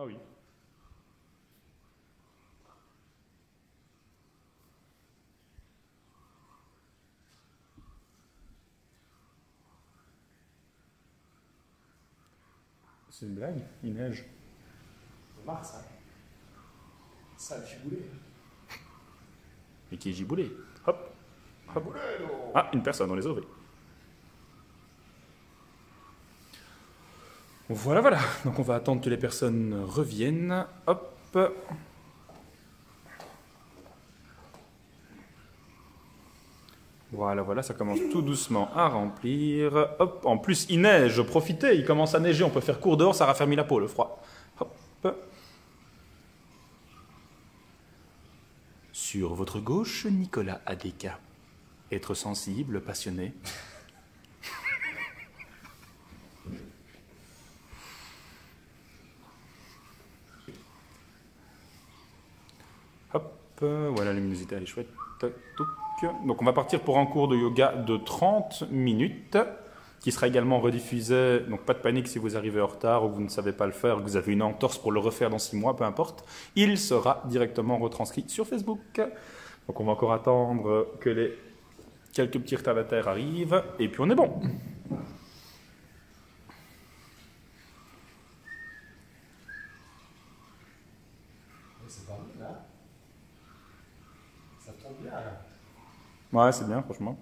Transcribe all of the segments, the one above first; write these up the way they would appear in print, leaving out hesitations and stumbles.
Ah oui. C'est une blague, il neige. C'est Mars, hein. Ça, le giboulé. Et qui est giboulé. Hop. Hop. Giboulé, non. Ah, une personne, on les aurait. Voilà, voilà. Donc on va attendre que les personnes reviennent. Hop. Voilà, voilà, ça commence tout doucement à remplir. Hop, en plus il neige, profitez, il commence à neiger, on peut faire court dehors, ça raffermit la peau, le froid. Hop. Sur votre gauche, Nicolas Adeka. Être sensible, passionné. Hop, voilà, la luminosité, elle est chouette. Donc on va partir pour un cours de yoga de 30 minutes, qui sera également rediffusé. Donc pas de panique si vous arrivez en retard ou que vous ne savez pas le faire, que vous avez une entorse pour le refaire dans 6 mois, peu importe. Il sera directement retranscrit sur Facebook. Donc on va encore attendre que les quelques petits retardataires arrivent, et puis on est bon. C'est pas mal, là. Ça tombe bien, là. Ouais, c'est bien, franchement.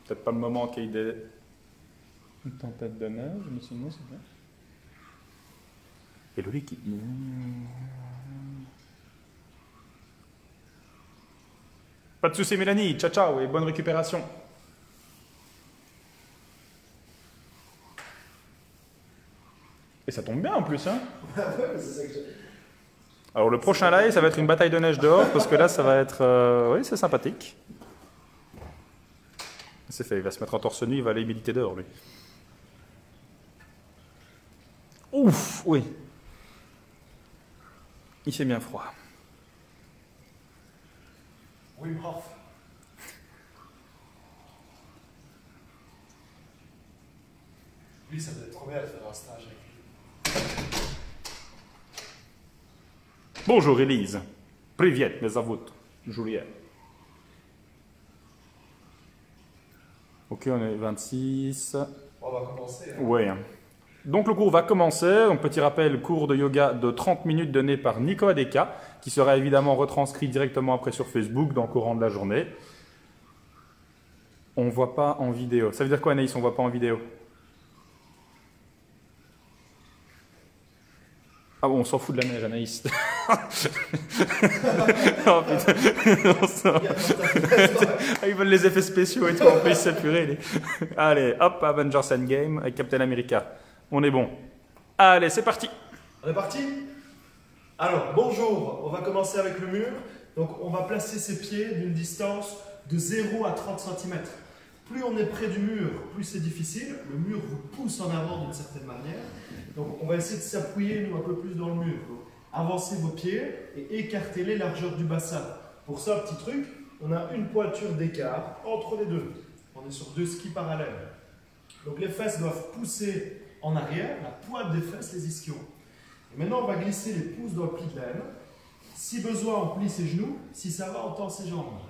Peut-être pas le moment qu'il y ait une tempête de neige, mais sinon c'est bien. Hello l'équipe. Pas de soucis Mélanie, ciao ciao et bonne récupération. Et ça tombe bien en plus, hein. C'est ça que j'ai. Alors le prochain live, ça va être une bataille de neige dehors, parce que là ça va être... oui, c'est sympathique. C'est fait, il va se mettre en torse nu, il va aller méditer dehors lui. Ouf, oui. Il fait bien froid. Wim Hof. Lui, ça doit être trop bien de faire un stage avec lui. Bonjour Élise. Привет, mes zavout. Julien. Ok, on est 26. On va commencer. Hein. Ouais. Donc le cours va commencer. Donc petit rappel, cours de yoga de 30 minutes donné par Nico Adeka, qui sera évidemment retranscrit directement après sur Facebook dans le courant de la journée. On ne voit pas en vidéo. Ça veut dire quoi Anaïs, on ne voit pas en vidéo? Ah bon, on s'en fout de la neige, Anaïs. Oh putain. Ils veulent les effets spéciaux et tout, en plus, c'est purée. Allez, hop, Avengers Endgame avec Captain America. On est bon. Allez, c'est parti. On est parti? Alors, bonjour. On va commencer avec le mur. Donc, on va placer ses pieds d'une distance de 0 à 30 cm. Plus on est près du mur, plus c'est difficile. Le mur vous pousse en avant d'une certaine manière. Donc, on va essayer de s'appuyer, nous, un peu plus dans le mur. Donc, avancez vos pieds et écartez les largeurs du bassin. Pour ça, petit truc, on a une pointure d'écart entre les deux. On est sur 2 skis parallèles. Donc, les fesses doivent pousser en arrière, la pointe des fesses, les ischions. Et maintenant, on va glisser les pouces dans le pli de laine. Si besoin, on plie ses genoux. Si ça va, on tend ses jambes.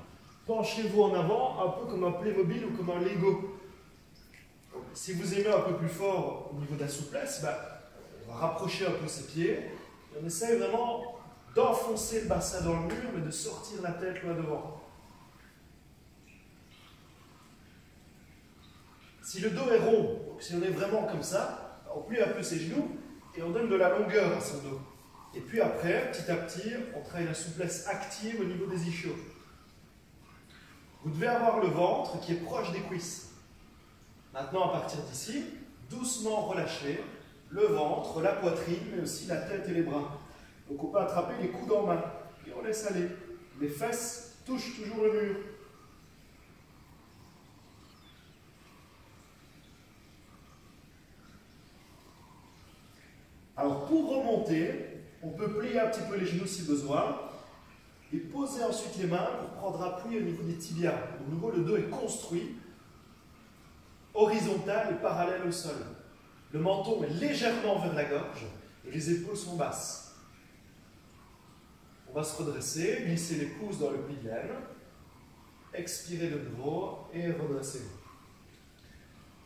Penchez-vous en avant, un peu comme un Playmobil ou comme un Lego. Donc, si vous aimez un peu plus fort au niveau de la souplesse, on va rapprocher un peu ses pieds. Et on essaye vraiment d'enfoncer le bassin dans le mur, mais de sortir la tête loin devant. Si le dos est rond, donc si on est vraiment comme ça, on plie un peu ses genoux et on donne de la longueur à son dos. Et puis après, petit à petit, on travaille la souplesse active au niveau des ischios. Vous devez avoir le ventre qui est proche des cuisses. Maintenant, à partir d'ici, doucement relâchez le ventre, la poitrine, mais aussi la tête et les bras. Donc on peut attraper les coudes en main et on laisse aller. Les fesses touchent toujours le mur. Alors pour remonter, on peut plier un petit peu les genoux si besoin et poser ensuite les mains pour prendre appui au niveau des tibias. De nouveau, le dos est construit, horizontal et parallèle au sol. Le menton est légèrement vers la gorge et les épaules sont basses. On va se redresser, glisser les pouces dans le pli de laine, expirer de nouveau et redressez-vous.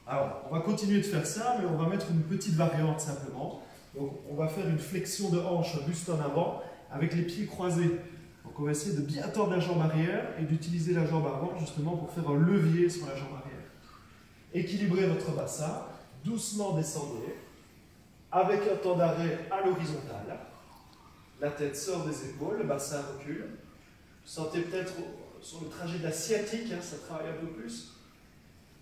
Alors, on va continuer de faire ça, mais on va mettre une petite variante simplement. Donc, on va faire une flexion de hanche, buste en avant, avec les pieds croisés. Donc, on va essayer de bien tordre la jambe arrière et d'utiliser la jambe avant justement pour faire un levier sur la jambe arrière. Équilibrez votre bassin, doucement descendez, avec un temps d'arrêt à l'horizontale. La tête sort des épaules, le bassin recule. Sentez peut-être sur le trajet de la sciatique, ça travaille un peu plus.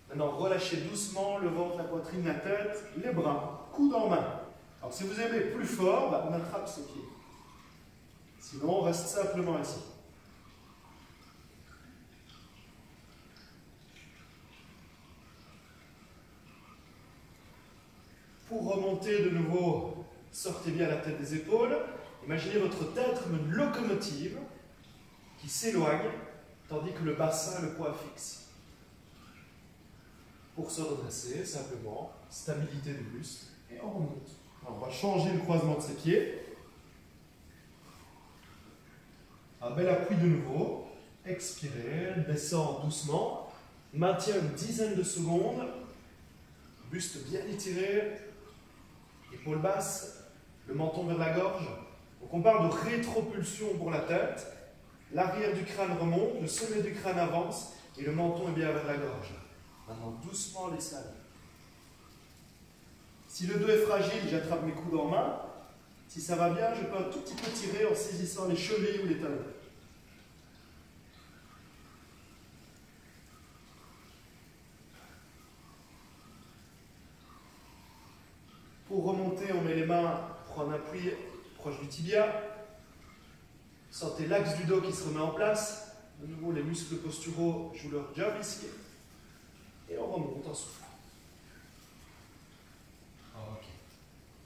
Maintenant, relâchez doucement le ventre, la poitrine, la tête, les bras, coude en main. Alors, si vous aimez plus fort, on attrape ses pieds. Sinon, on reste simplement assis. Pour remonter de nouveau, sortez bien la tête des épaules. Imaginez votre tête comme une locomotive qui s'éloigne, tandis que le bassin a le poids fixe. Pour se redresser, simplement, stabilité du buste, et on remonte. Alors, on va changer le croisement de ses pieds. Un bel appui de nouveau. Expirez, descend doucement. Maintien une dizaine de secondes. Buste bien étiré. Épaules basses, le menton vers la gorge. Donc on parle de rétropulsion pour la tête. L'arrière du crâne remonte, le sommet du crâne avance et le menton est bien vers la gorge. Maintenant, doucement les salles. Si le dos est fragile, j'attrape mes coudes en main. Si ça va bien, je peux un tout petit peu tirer en saisissant les chevilles ou les talons. Pour remonter, on met les mains pour un appui proche du tibia. Sentez l'axe du dos qui se remet en place. De nouveau, les muscles posturaux jouent leur job ici. Et on remonte en soufflant. Okay.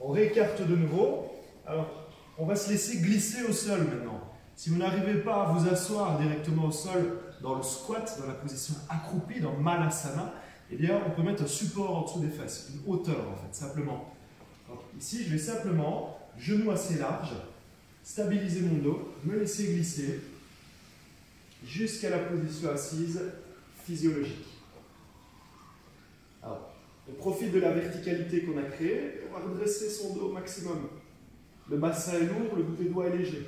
On réécarte de nouveau. Alors, on va se laisser glisser au sol maintenant. Si vous n'arrivez pas à vous asseoir directement au sol dans le squat, dans la position accroupie, dans Malasana, eh bien, on peut mettre un support en dessous des fesses, une hauteur en fait, simplement. Donc, ici, je vais simplement, genou assez large, stabiliser mon dos, me laisser glisser jusqu'à la position assise physiologique. Alors, on profite de la verticalité qu'on a créée et on va redresser son dos au maximum. Le bassin est lourd, le bout des doigts est léger.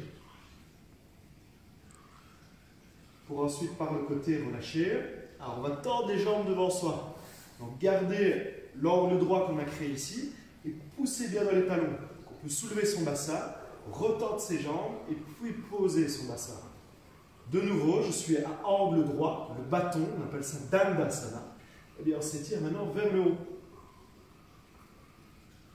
Pour ensuite, par le côté, relâcher. Alors, on va tordre les jambes devant soi. Donc, gardez l'angle droit qu'on a créé ici et poussez bien dans les talons. Donc, on peut soulever son bassin, retendre ses jambes et puis poser son bassin. De nouveau, je suis à angle droit, le bâton, on appelle ça Dandasana. Eh bien, on s'étire maintenant vers le haut.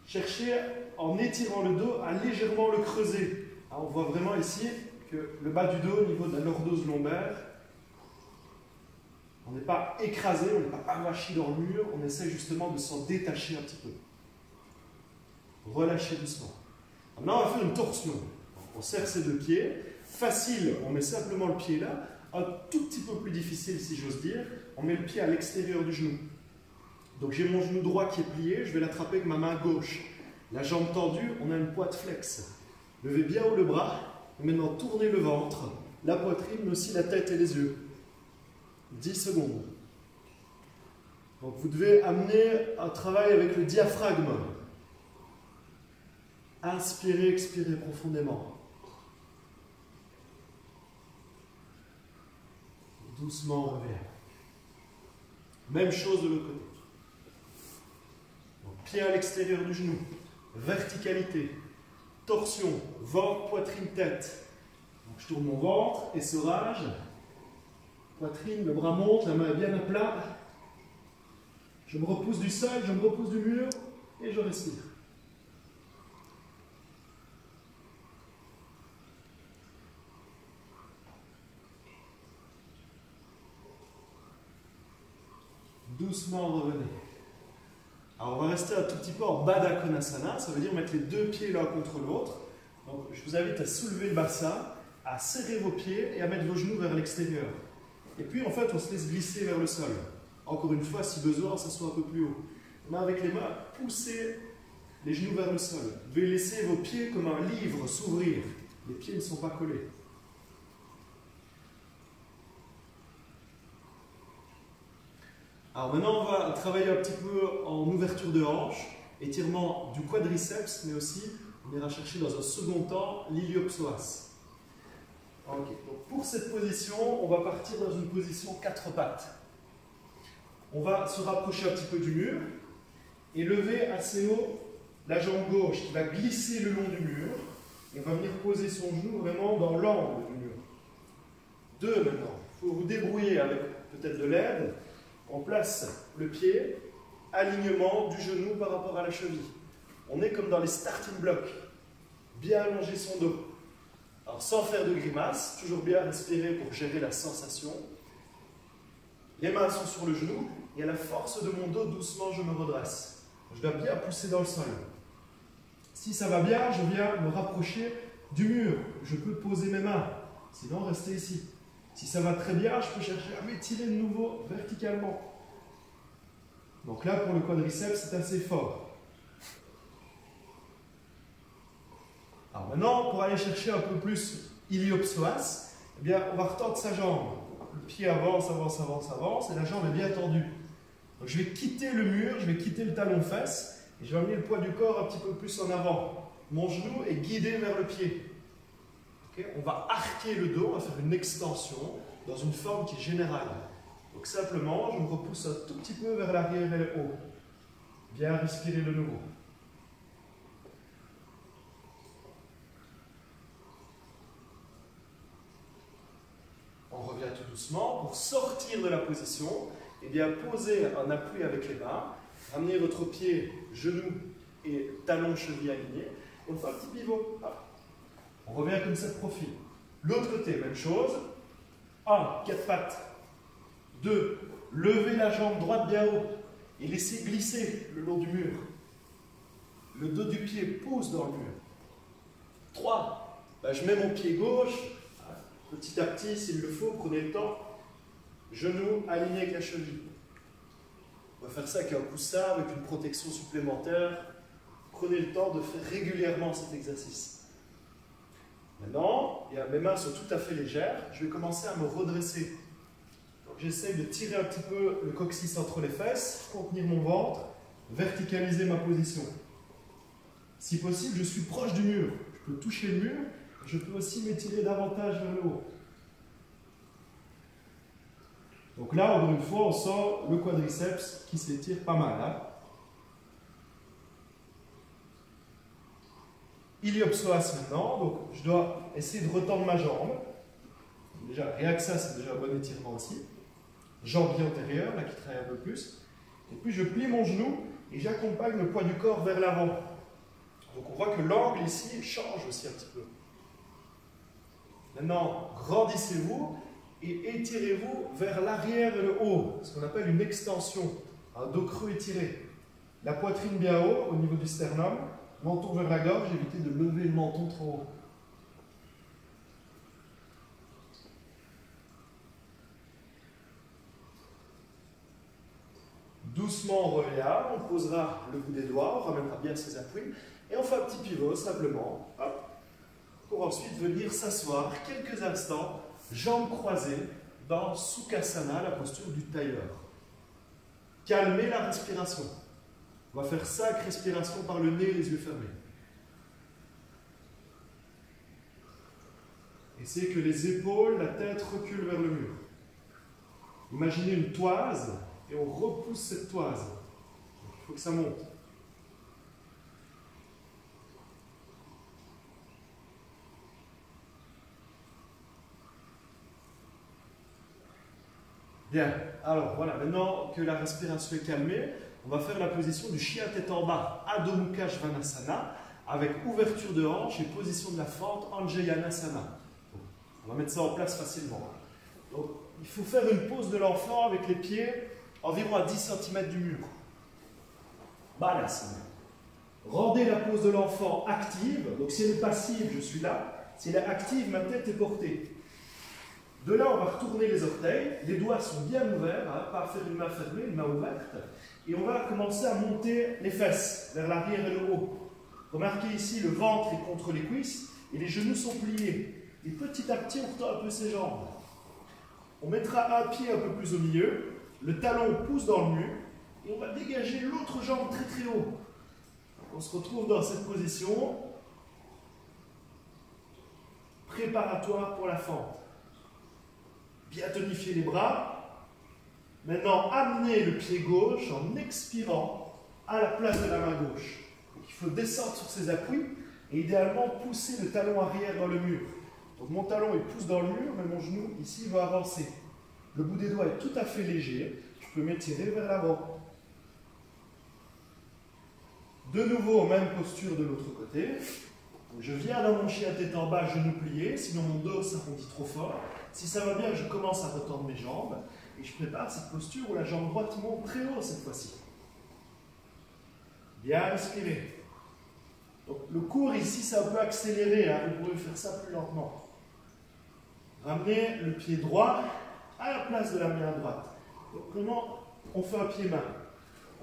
Cherchez, en étirant le dos, à légèrement le creuser. Alors, on voit vraiment ici que le bas du dos, au niveau de la lordose lombaire, on n'est pas écrasé, on n'est pas avachi dans le mur, on essaie justement de s'en détacher un petit peu. Relâchez doucement. Maintenant, on va faire une torsion. On serre ses deux pieds. Facile, on met simplement le pied là. Un tout petit peu plus difficile, si j'ose dire, on met le pied à l'extérieur du genou. Donc j'ai mon genou droit qui est plié, je vais l'attraper avec ma main gauche. La jambe tendue, on a une pointe flex. Levez bien haut le bras, et maintenant tournez le ventre, la poitrine, mais aussi la tête et les yeux. 10 secondes. Donc vous devez amener un travail avec le diaphragme. Inspirez, expirez profondément. Doucement, on revient. Même chose de l'autre côté. Donc, pied à l'extérieur du genou. Verticalité. Torsion. Ventre, poitrine, tête. Donc, je tourne mon ventre, essorage. Poitrine, le bras monte, la main est bien à plat. Je me repousse du sol, je me repousse du mur et je respire. Doucement revenez. Alors on va rester un tout petit peu en Baddha Konasana, ça veut dire mettre les deux pieds l'un contre l'autre. Donc je vous invite à soulever le bassin, à serrer vos pieds et à mettre vos genoux vers l'extérieur. Et puis en fait on se laisse glisser vers le sol. Encore une fois, si besoin, ça soit un peu plus haut. Mais avec les mains, poussez les genoux vers le sol. Vous devez laisser vos pieds comme un livre s'ouvrir. Les pieds ne sont pas collés. Alors maintenant, on va travailler un petit peu en ouverture de hanche, étirement du quadriceps, mais aussi on ira chercher dans un second temps l'iliopsoas. Ok, donc pour cette position, on va partir dans une position 4 pattes. On va se rapprocher un petit peu du mur et lever assez haut la jambe gauche qui va glisser le long du mur et on va venir poser son genou vraiment dans l'angle du mur. 2 maintenant, il faut vous débrouiller avec peut-être de l'aide. On place le pied, alignement du genou par rapport à la cheville. On est comme dans les starting blocks, bien allonger son dos. Alors sans faire de grimace, toujours bien respirer pour gérer la sensation. Les mains sont sur le genou et à la force de mon dos, doucement je me redresse. Je dois bien pousser dans le sol. Si ça va bien, je viens me rapprocher du mur. Je peux poser mes mains, sinon rester ici. Si ça va très bien, je peux chercher à m'étirer de nouveau verticalement. Donc là, pour le quadriceps, c'est assez fort. Alors maintenant, pour aller chercher un peu plus iliopsoas, eh bien, on va retendre sa jambe. Le pied avance, avance, avance, avance, et la jambe est bien tendue. Donc je vais quitter le mur, je vais quitter le talon-fesse, et je vais amener le poids du corps un petit peu plus en avant. Mon genou est guidé vers le pied. Okay, on va arquer le dos, on va faire une extension dans une forme qui est générale. Donc simplement, je me repousse un tout petit peu vers l'arrière et le haut. Bien respirer de nouveau. On revient tout doucement. Pour sortir de la position, et bien poser un appui avec les mains, ramener votre pied, genou et talon, cheville alignés. On fait un petit pivot. Hop. On revient comme ça de profil. L'autre côté, même chose. 1, 4 pattes. 2, levez la jambe droite bien haut et laissez glisser le long du mur. Le dos du pied pousse dans le mur. 3, je mets mon pied gauche. Petit à petit, s'il le faut, prenez le temps. Genou aligné avec la cheville. On va faire ça avec un coussin, avec une protection supplémentaire. Prenez le temps de faire régulièrement cet exercice. Maintenant, mes mains sont tout à fait légères. Je vais commencer à me redresser. J'essaie de tirer un petit peu le coccyx entre les fesses, contenir mon ventre, verticaliser ma position. Si possible, je suis proche du mur. Je peux toucher le mur. Je peux aussi m'étirer davantage vers le haut. Donc là, encore une fois, on sent le quadriceps qui s'étire pas mal. Hein. Iliopsoas maintenant, donc je dois essayer de retendre ma jambe. Déjà, rien que ça, c'est déjà un bon étirement aussi. Jambier antérieur, là qui travaille un peu plus. Et puis je plie mon genou et j'accompagne le poids du corps vers l'avant. Donc on voit que l'angle ici change aussi un petit peu. Maintenant, grandissez-vous et étirez-vous vers l'arrière et le haut, ce qu'on appelle une extension, un dos creux étiré. La poitrine bien haut au niveau du sternum, menton vers la gorge, évitez de lever le menton trop haut. Doucement, on revient, on posera le bout des doigts, on ramènera bien ses appuis et on fait un petit pivot simplement, hop, pour ensuite venir s'asseoir quelques instants, jambes croisées, dans Sukhasana, la posture du tailleur. Calmez la respiration. On va faire 5 respirations par le nez, les yeux fermés. Essayez que les épaules, la tête reculent vers le mur. Imaginez une toise et on repousse cette toise. Il faut que ça monte. Bien, alors voilà, maintenant que la respiration est calmée, on va faire la position du chien tête en bas, Adho Mukha Svanasana, avec ouverture de hanche et position de la fente, Anjayanasana. On va mettre ça en place facilement. Donc, il faut faire une pose de l'enfant avec les pieds environ à 10 cm du mur. Balasana. Rendez la pose de l'enfant active, donc si elle est passive, je suis là. Si elle est active, ma tête est portée. De là, on va retourner les orteils. Les doigts sont bien ouverts, hein, pas faire une main fermée, une main ouverte. Et on va commencer à monter les fesses vers l'arrière et le haut. Remarquez ici, le ventre est contre les cuisses et les genoux sont pliés. Et petit à petit, on retend un peu ses jambes. On mettra un pied un peu plus au milieu, le talon pousse dans le mur et on va dégager l'autre jambe très très haut. On se retrouve dans cette position préparatoire pour la fente. Bien tonifier les bras. Maintenant, amener le pied gauche en expirant à la place de la main gauche. Donc, il faut descendre sur ses appuis et idéalement pousser le talon arrière dans le mur. Donc mon talon il pousse dans le mur, mais mon genou ici va avancer. Le bout des doigts est tout à fait léger. Je peux m'étirer vers l'avant. De nouveau, même posture de l'autre côté. Donc, je viens dans mon chien tête en bas, genou plié, sinon mon dos s'arrondit trop fort. Si ça va bien, je commence à retendre mes jambes et je prépare cette posture où la jambe droite monte très haut cette fois-ci. Bien respirer. Donc, le cours ici, c'est un peu accéléré, hein. Vous pouvez faire ça plus lentement. Ramenez le pied droit à la place de la main droite. Donc, comment on fait un pied-main?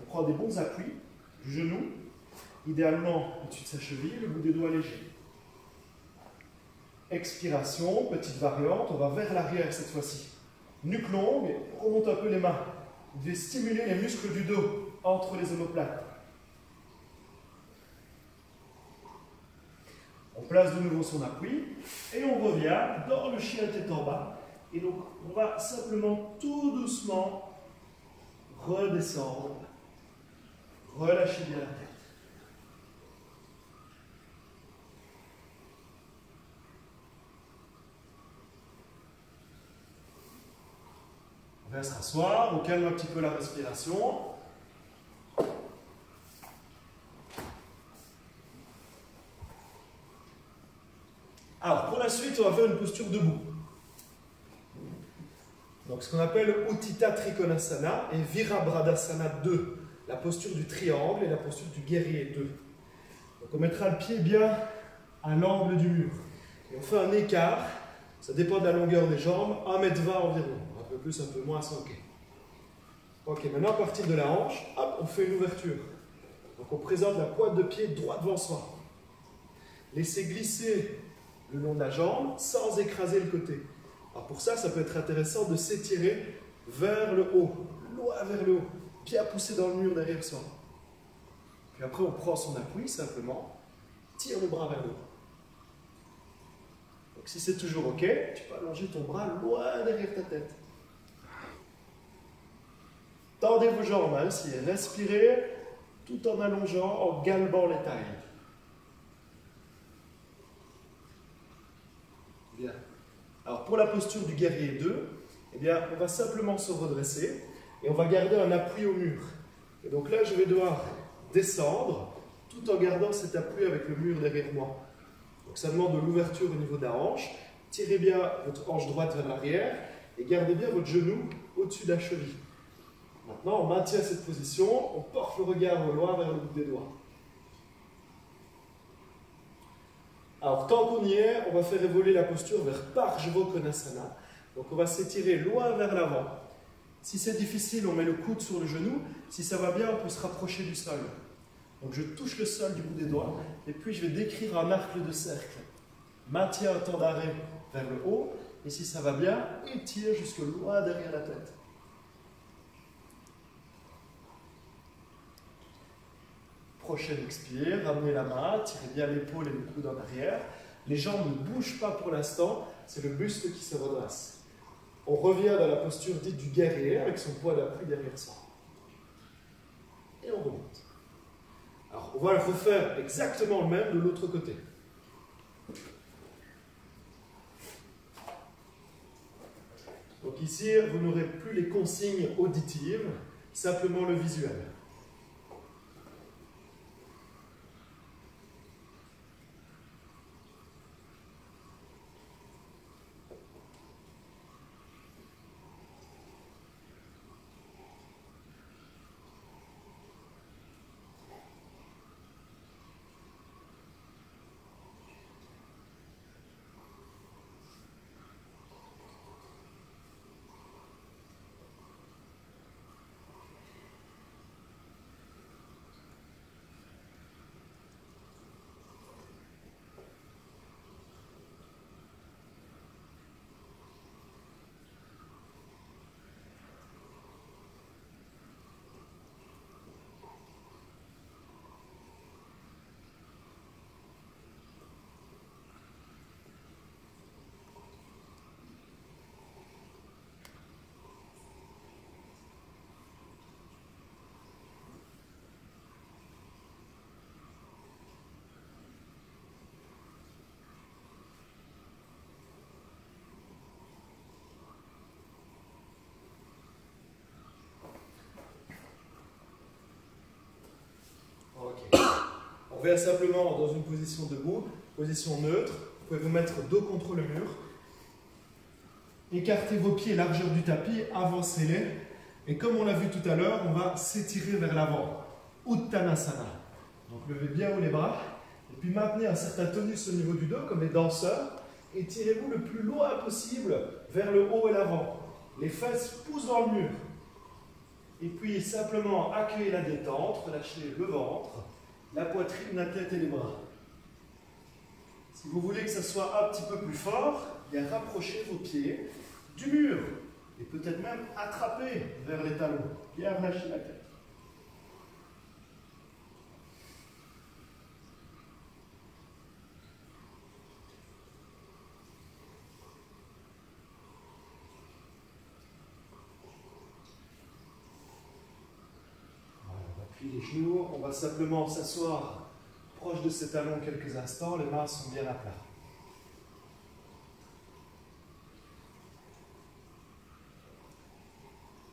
On prend des bons appuis du genou, idéalement au-dessus de sa cheville, le bout des doigts léger. Expiration, petite variante, on va vers l'arrière cette fois-ci. Nuque longue, on remonte un peu les mains. Vous devez stimuler les muscles du dos entre les omoplates. On place de nouveau son appui et on revient dans le chien tête en bas. Et donc, on va simplement tout doucement redescendre. Relâchez bien la tête. On va se rasseoir, on calme un petit peu la respiration. Alors, pour la suite, on va faire une posture debout. Donc, ce qu'on appelle Utthita Trikonasana et Virabhadrasana 2, la posture du triangle et la posture du guerrier 2. Donc, on mettra le pied bien à l'angle du mur. Et on fait un écart, ça dépend de la longueur des jambes, 1,20 m environ. Un peu plus, un peu moins, c'est ok. Ok, maintenant, à partir de la hanche, hop, on fait une ouverture. Donc, on présente la pointe de pied droit devant soi. Laissez glisser le long de la jambe sans écraser le côté. Alors pour ça, ça peut être intéressant de s'étirer vers le haut, loin vers le haut, bien poussé dans le mur derrière soi. Puis après, on prend son appui simplement, tire le bras vers le haut. Donc si c'est toujours ok, tu peux allonger ton bras loin derrière ta tête. Tendez vos jambes aussi, respirez tout en allongeant, en galbant les tailles. Bien. Alors pour la posture du guerrier 2, eh bien, on va simplement se redresser et on va garder un appui au mur. Et donc là, je vais devoir descendre tout en gardant cet appui avec le mur derrière moi. Donc ça demande de l'ouverture au niveau de la hanche. Tirez bien votre hanche droite vers l'arrière et gardez bien votre genou au-dessus de la cheville. Maintenant, on maintient cette position, on porte le regard au loin vers le bout des doigts. Alors, tant qu'on y est, on va faire évoluer la posture vers Parshva-Konasana. Donc, on va s'étirer loin vers l'avant. Si c'est difficile, on met le coude sur le genou. Si ça va bien, on peut se rapprocher du sol. Donc, je touche le sol du bout des doigts. Et puis, je vais décrire un arc de cercle. Maintiens un temps d'arrêt vers le haut. Et si ça va bien, étire jusque loin derrière la tête. Prochaine expire, ramenez la main, tirez bien l'épaule et le coude en arrière. Les jambes ne bougent pas pour l'instant, c'est le buste qui se redresse. On revient dans la posture dite du guerrier avec son poids d'appui derrière soi. Et on remonte. Alors, on va le refaire exactement le même de l'autre côté. Donc ici, vous n'aurez plus les consignes auditives, simplement le visuel. on vient simplement dans une position debout, position neutre. Vous pouvez vous mettre dos contre le mur. Écartez vos pieds largeur du tapis, avancez-les. Et comme on l'a vu tout à l'heure, on va s'étirer vers l'avant. Uttanasana. Donc levez bien haut les bras. Et puis maintenez un certain tonus au niveau du dos, comme les danseurs. Étirez-vous le plus loin possible vers le haut et l'avant. Les fesses poussent dans le mur. Et puis simplement accueillez la détente, relâchez le ventre, la poitrine, la tête et les bras. Si vous voulez que ça soit un petit peu plus fort, bien rapprochez vos pieds du mur et peut-être même attrapez vers les talons. Bien relâchez la tête. Puis les genoux, on va simplement s'asseoir proche de ces talons quelques instants, les mains sont bien à plat.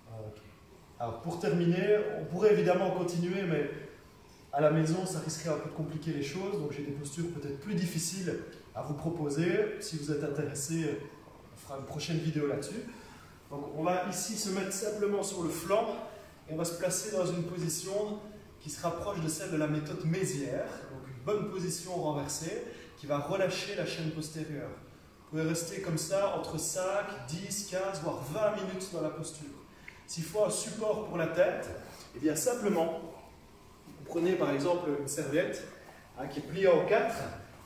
Okay. Alors pour terminer, on pourrait évidemment continuer, mais à la maison ça risquerait un peu de compliquer les choses, donc j'ai des postures peut-être plus difficiles à vous proposer. Si vous êtes intéressé, on fera une prochaine vidéo là-dessus. Donc on va ici se mettre simplement sur le flanc, et on va se placer dans une position qui se rapproche de celle de la méthode Mézières. Donc une bonne position renversée qui va relâcher la chaîne postérieure. Vous pouvez rester comme ça entre 5, 10, 15, voire 20 minutes dans la posture. S'il faut un support pour la tête, et bien simplement, vous prenez par exemple une serviette qui est pliée en 4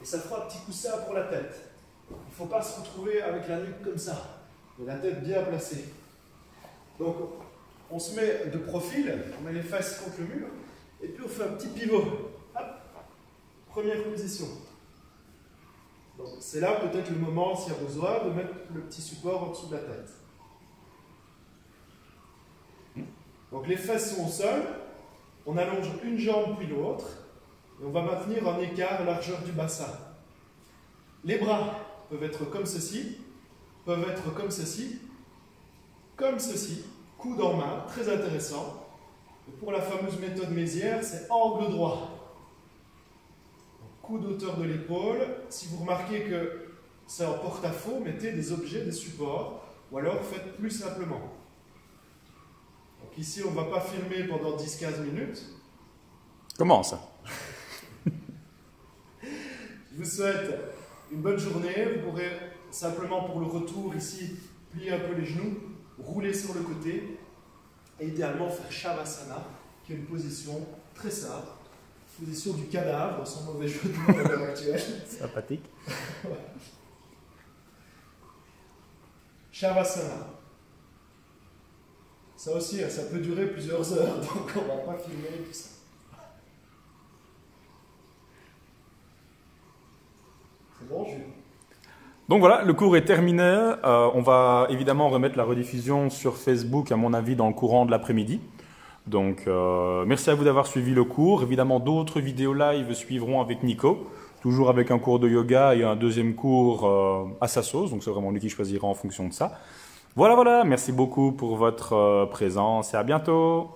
et ça fera un petit coussin pour la tête. Il ne faut pas se retrouver avec la nuque comme ça, mais la tête bien placée. Donc, on se met de profil, on met les fesses contre le mur, et puis on fait un petit pivot. Hop. Première position. C'est là peut-être le moment, s'il y a besoin, de mettre le petit support en dessous de la tête. Donc les fesses sont au sol, on allonge une jambe puis l'autre, et on va maintenir un écart largeur du bassin. Les bras peuvent être comme ceci, peuvent être comme ceci, coude en main, très intéressant. Et pour la fameuse méthode Mézières, c'est angle droit. Coude hauteur de l'épaule. Si vous remarquez que c'est en porte-à-faux, mettez des objets, des supports, ou alors faites plus simplement. Donc ici, on ne va pas filmer pendant 10-15 minutes. Comment ça? Je vous souhaite une bonne journée. Vous pourrez simplement pour le retour ici, plier un peu les genoux, rouler sur le côté et idéalement faire Shavasana, qui est une position très simple, position du cadavre, sans mauvais jeu de mots à l'heure actuelle. Sympathique. Shavasana. Ça aussi, ça peut durer plusieurs heures, donc on ne va pas filmer tout ça. C'est bon, Jules? Donc voilà, le cours est terminé. On va évidemment remettre la rediffusion sur Facebook, à mon avis, dans le courant de l'après-midi. Donc, merci à vous d'avoir suivi le cours. Évidemment, d'autres vidéos live suivront avec Nico, toujours avec un cours de yoga et un deuxième cours à sa sauce. Donc, c'est vraiment lui qui choisira en fonction de ça. Voilà, merci beaucoup pour votre présence et à bientôt.